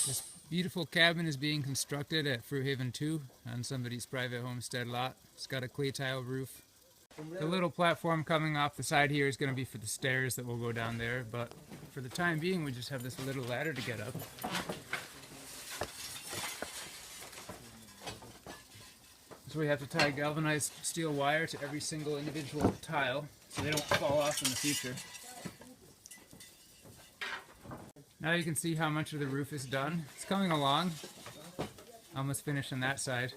This beautiful cabin is being constructed at Fruit Haven 2 on somebody's private homestead lot. It's got a clay tile roof. The little platform coming off the side here is going to be for the stairs that will go down there, but for the time being we just have this little ladder to get up. So we have to tie galvanized steel wire to every single individual tile so they don't fall off in the future. Now you can see how much of the roof is done. It's coming along. Almost finished on that side.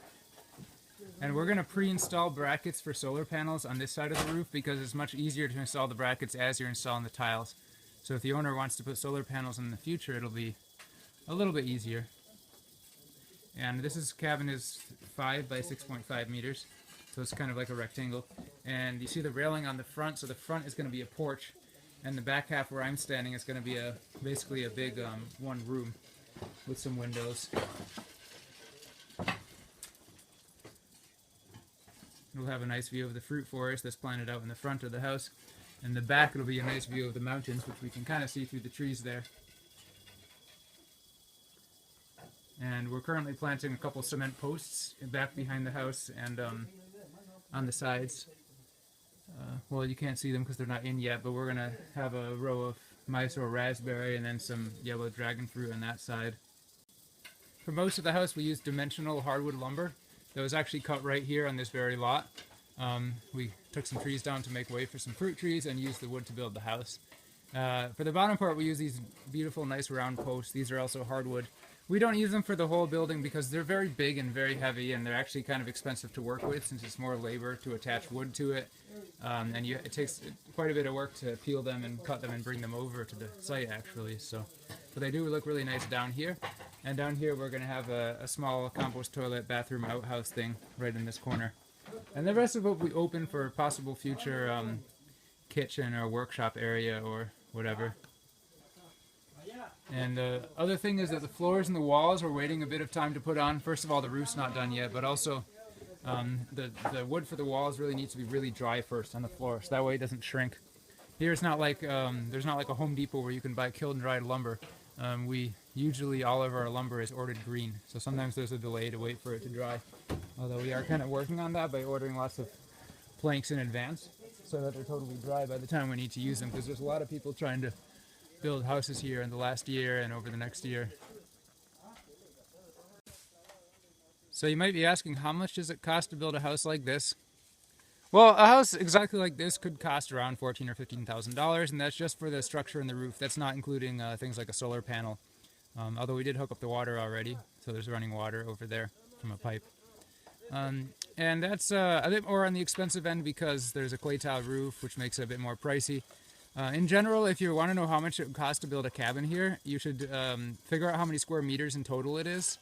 And we're going to pre-install brackets for solar panels on this side of the roof because it's much easier to install the brackets as you're installing the tiles. So if the owner wants to put solar panels in the future, it'll be a little bit easier. And this cabin is 5 by 6.5 meters. So it's kind of like a rectangle. And you see the railing on the front, so the front is going to be a porch. And the back half where I'm standing is going to be basically a big one room with some windows. We'll have a nice view of the fruit forest that's planted out in the front of the house. In the back it'll be a nice view of the mountains, which we can kind of see through the trees there. And we're currently planting a couple cement posts back behind the house and on the sides. Well, you can't see them because they're not in yet, but we're going to have a row of Mysore raspberry and then some yellow dragon fruit on that side. For most of the house we used dimensional hardwood lumber that was actually cut right here on this very lot. We took some trees down to make way for some fruit trees and used the wood to build the house. For the bottom part we use these beautiful nice round posts. These are also hardwood. We don't use them for the whole building because they're very big and very heavy, and they're actually kind of expensive to work with since it's more labor to attach wood to it. It takes quite a bit of work to peel them and cut them and bring them over to the site actually. But they do look really nice down here. And down here we're going to have a small compost toilet bathroom outhouse thing right in this corner. And the rest of it will be open for possible future kitchen or workshop area or whatever. And the other thing is that the floors and the walls we're waiting a bit of time to put on. First of all, the roof's not done yet, but also the wood for the walls really needs to be really dry first on the floor, so that way it doesn't shrink. Here it's not like there's not like a Home Depot where you can buy kiln dried lumber. Usually all of our lumber is ordered green, so sometimes there's a delay to wait for it to dry. Although we are kind of working on that by ordering lots of planks in advance so that they're totally dry by the time we need to use them, because there's a lot of people trying to build houses here in the last year and over the next year. So you might be asking, how much does it cost to build a house like this? Well, a house exactly like this could cost around $14,000 or $15,000, and that's just for the structure and the roof. That's not including things like a solar panel. Although we did hook up the water already, so there's running water over there from a pipe. And that's a bit more on the expensive end because there's a clay tile roof, which makes it a bit more pricey. In general, if you want to know how much it would cost to build a cabin here, you should figure out how many square meters in total it is,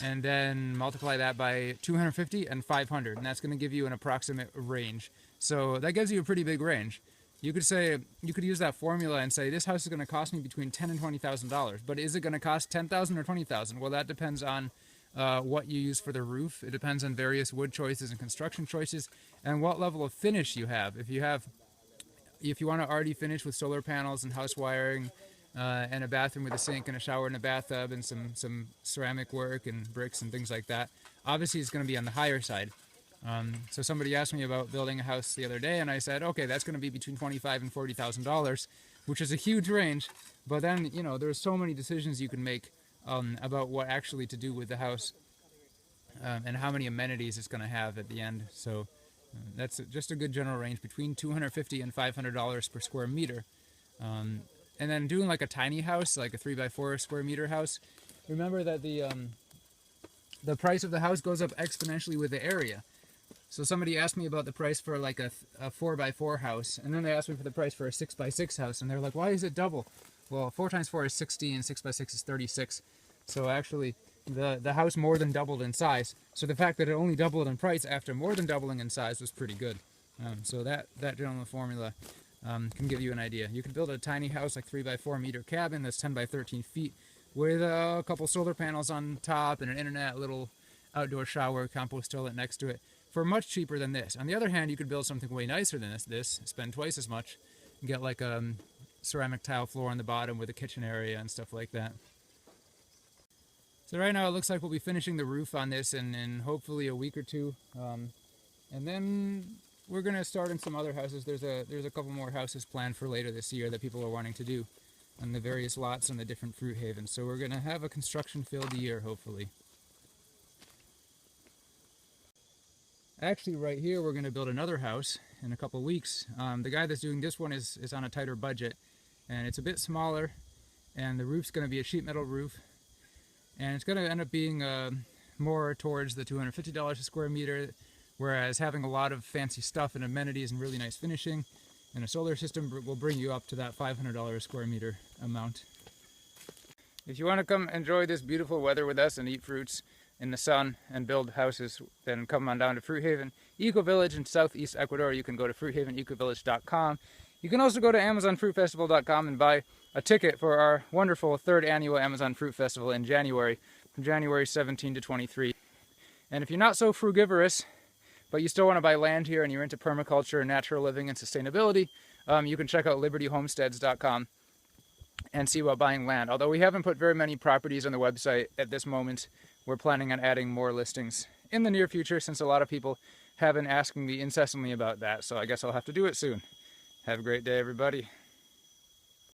and then multiply that by 250 and 500, and that's going to give you an approximate range. So that gives you a pretty big range. You could use that formula and say this house is going to cost me between $10,000 and $20,000, but is it going to cost $10,000 or $20,000? Well, that depends on what you use for the roof. It depends on various wood choices and construction choices, and what level of finish you have. If you want to already finish with solar panels and house wiring and a bathroom with a sink and a shower and a bathtub and some ceramic work and bricks and things like that, obviously it's going to be on the higher side. So somebody asked me about building a house the other day, and I said, okay, that's going to be between $25,000 and $40,000, which is a huge range. But then, there's so many decisions you can make about what actually to do with the house and how many amenities it's going to have at the end. So that's just a good general range between $250 and $500 per square meter. And then doing like a tiny house, like a 3x4 square meter house, remember that the price of the house goes up exponentially with the area. So somebody asked me about the price for like a 4x4 house, and then they asked me for the price for a 6x6 house, and they're like, why is it double? Well, 4 times 4 is 60, and 6x6 is 36. So actually, the house more than doubled in size. So the fact that it only doubled in price after more than doubling in size was pretty good. So that general formula can give you an idea. You can build a tiny house, like 3x4 meter cabin that's 10 by 13 feet with a couple solar panels on top and an internet, little outdoor shower, compost toilet next to it for much cheaper than this. On the other hand, you could build something way nicer than this, spend twice as much, and get like a ceramic tile floor on the bottom with a kitchen area and stuff like that. So right now it looks like we'll be finishing the roof on this in hopefully a week or two. And then we're going to start in some other houses. There's a couple more houses planned for later this year that people are wanting to do on the various lots and the different fruit havens. So we're going to have a construction-filled year, hopefully. Actually, right here, we're going to build another house in a couple weeks. The guy that's doing this one is on a tighter budget, and it's a bit smaller, and the roof's going to be a sheet metal roof, and it's going to end up being more towards the $250 a square meter, whereas having a lot of fancy stuff and amenities and really nice finishing and a solar system will bring you up to that $500 a square meter amount. If you want to come enjoy this beautiful weather with us and eat fruits in the sun and build houses, then come on down to Fruit Haven Eco Village in southeast Ecuador. You can go to fruithavenecovillage.com. You can also go to amazonfruitfestival.com and buy a ticket for our wonderful 3rd annual Amazon Fruit Festival in January, from January 17 to 23. And if you're not so frugivorous, but you still want to buy land here and you're into permaculture and natural living and sustainability, you can check out libertyhomesteads.com and see about buying land. Although we haven't put very many properties on the website at this moment, we're planning on adding more listings in the near future, since a lot of people have been asking me incessantly about that. So I guess I'll have to do it soon. Have a great day, everybody.